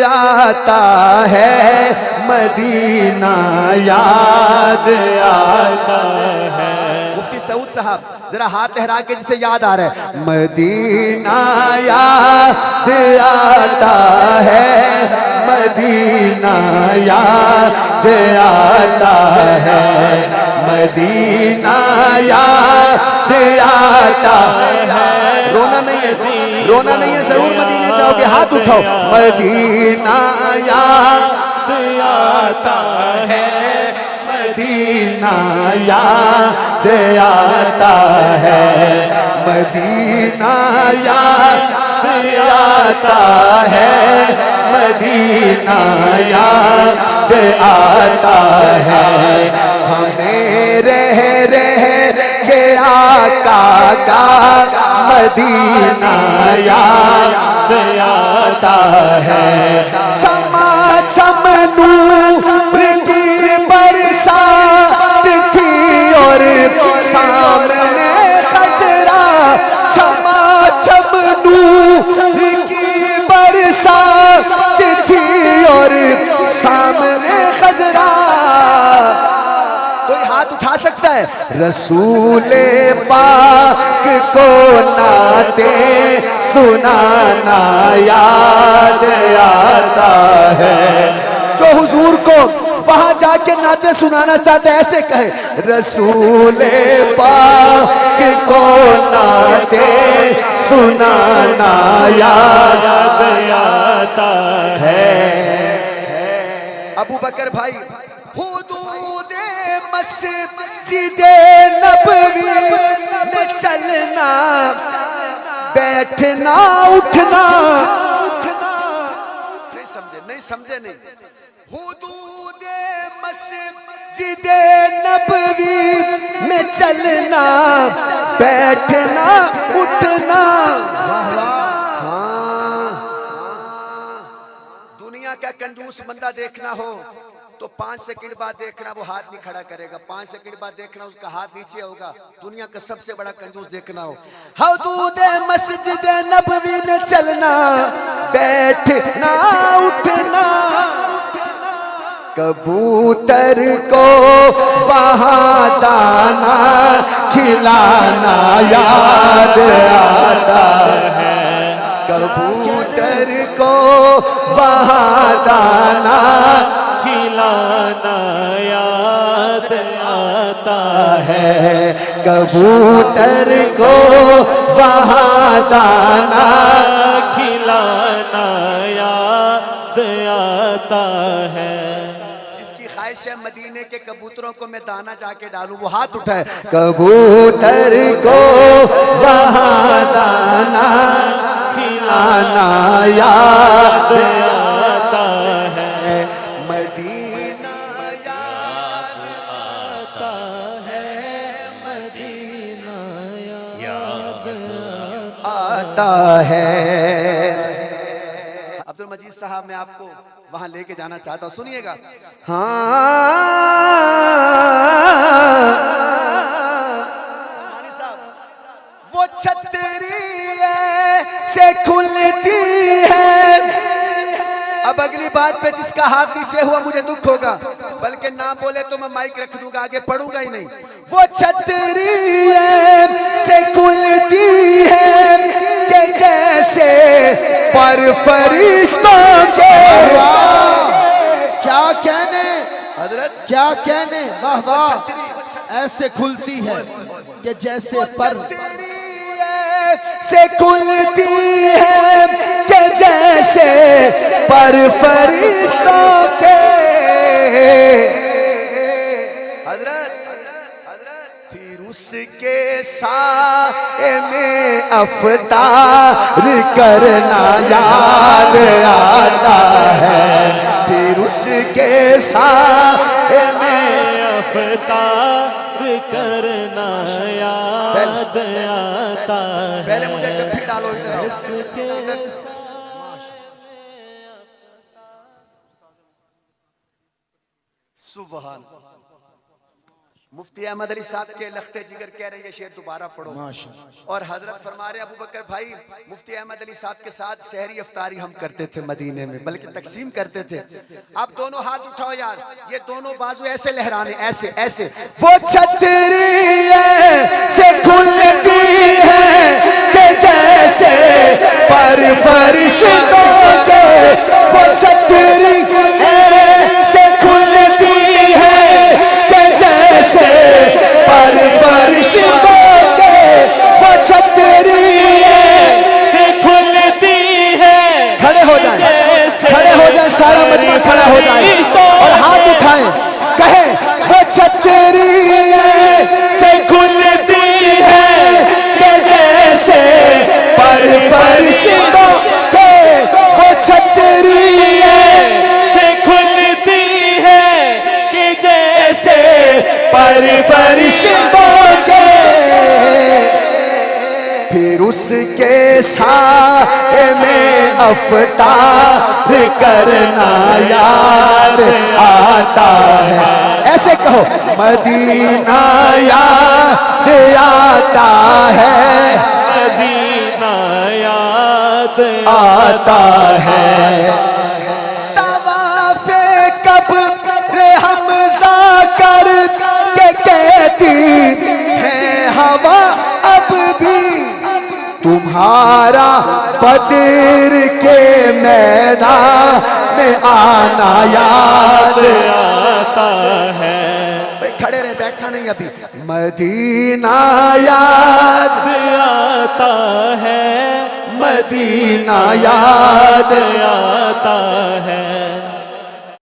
آتا ہے، مدینہ یاد آتا ہے۔ مفتی سعود صاحب ذرا ہاتھ لہرا کے جسے یاد آ رہا ہے، مدینہ یاد آتا ہے، مدینہ یاد آتا ہے، مدینہ یاد آتا ہے۔ رونا نہیں ہے، رونا نہیں ہے، ضرور مدینے جاؤ گے، ہاتھ اٹھاؤ۔ مدینہ یاد آتا ہے، مدینہ یاد آتا ہے، مدینہ یاد آتا ہے، مدینہ یاد آتا ہے۔ ہمیں رہ کے آقا کا مدینہ یاد آتا ہے۔ چمچم نور کی برسات تھی اور سامنے خضرا، چمچم نور کی برسات تھی اور سامنے خضرا۔ کوئی ہاتھ اٹھا سکتا ہے؟ رسول پاک کو نعتیں سنانا یاد آتا ہے۔ جو حضور کو وہاں جا کے نعتیں سنانا چاہتے ہیں ایسے کہے، رسول پاک کو نعتیں سنانا یاد آتا ہے۔ ابو بکر بھائی، حدود مسجد نبوی میں چلنا، بیٹھنا اٹھنا، نہیں سمجھے نہیں، حدود مسجد نبوی میں چلنا، بیٹھنا اٹھنا۔ دنیا کا کنجوس بندہ دیکھنا ہو تو 5 سیکنڈ بعد دیکھنا وہ ہاتھ نہیں کھڑا کرے گا، 5 سیکنڈ بعد دیکھنا اس کا ہاتھ نیچے ہوگا۔ دنیا کا سب سے بڑا کنجوس دیکھنا ہو، حدود مسجد نبوی میں چلنا، بیٹھنا اٹھنا، کبوتر کو وہاں دانا کھلانا یاد آتا ہے، کبوتر کو وہاں دانا کھلانا یاد آتا ہے، کبوتر کو وہاں دانا کھلانا یاد آتا ہے۔ جس کی خواہش ہے مدینے کے کبوتروں کو میں دانا جا کے ڈالوں وہ ہاتھ اٹھائے، کبوتر کو وہاں دانا کھلانا یاد آتا ہے، مدینہ یاد آتا ہے، مدینہ یاد آتا ہے۔ عبد المجید صاحب میں آپ کو وہاں لے کے جانا چاہتا ہوں، سنیے گا۔ وہ چھتری سے کھلتی ہے، اب اگلی بات پہ جس کا ہاتھ نیچے ہوا مجھے دکھ ہوگا، بلکہ نہ بولے تو میں مائک رکھ دوں گا، آگے پڑھوں گا ہی نہیں۔ وہ چھتری سے کھلتی ہے کہ جیسے پر فرشتوں کے، کیا کہنے حضرت کیا کہنے، واہ واہ، ایسے کھلتی ہے کہ جیسے پر سے کھلتی ہے کہ جیسے پر فرشتوں کے، حضرت پھر اس کے سائے میں افطار کرنا یاد آتا ہے، پھر اس کے سائے میں افطار کرنا یاد آتا ہے۔ پہلے مجھے چپی ڈالو ادھر آؤ۔ سبحان مفتی احمد علی صاحب کے لختے جگر کہہ رہے ہیں یہ شعر دوبارہ پڑھو. اور حضرت فرما رہے ابو بکر بھائی مفتی احمد علی صاحب کے ساتھ سحری افطاری ہم کرتے تھے مدینے میں, بلکہ تقسیم کرتے تھے. آپ دونوں ہاتھ اٹھاؤ یار, یہ دونوں بازو ایسے لہرانے, ایسے ایسے. وہ چھتری سے کھلتی ہے کہ جیسے پر فرشتوں کے, وہ چھتری سے کھلتی ہے کہ جیسے پر فرشتوں کے, وہ چھتری سے کھلتی ہے. کھڑے ہو جائیں, کھڑے ہو جائیں, سارا مجمع کھڑا ہو جائے اور ہاتھ اٹھائیں, کہیں وہ چھتری سے کھلتی ہے کہ جیسے پر فرشتوں کے, وہ چھتری سے کھلتی ہے کہ جیسے پر فرشتوں کے. پھر اس کے سائے میں افطار کرنا یاد آتا ہے. ایسے کہو مدینہ یاد آتا ہے, مدینہ یاد آتا ہے. طواف قبر حمزہ کر کے کہتی ہے ہوا اب بھی تمہارا بدر کے میدان میں آنا یاد آتا ہے. بھائی کھڑے رہے, بیٹھنا نہیں ابھی. مدینہ یاد آتا ہے, مدینہ یاد آتا ہے.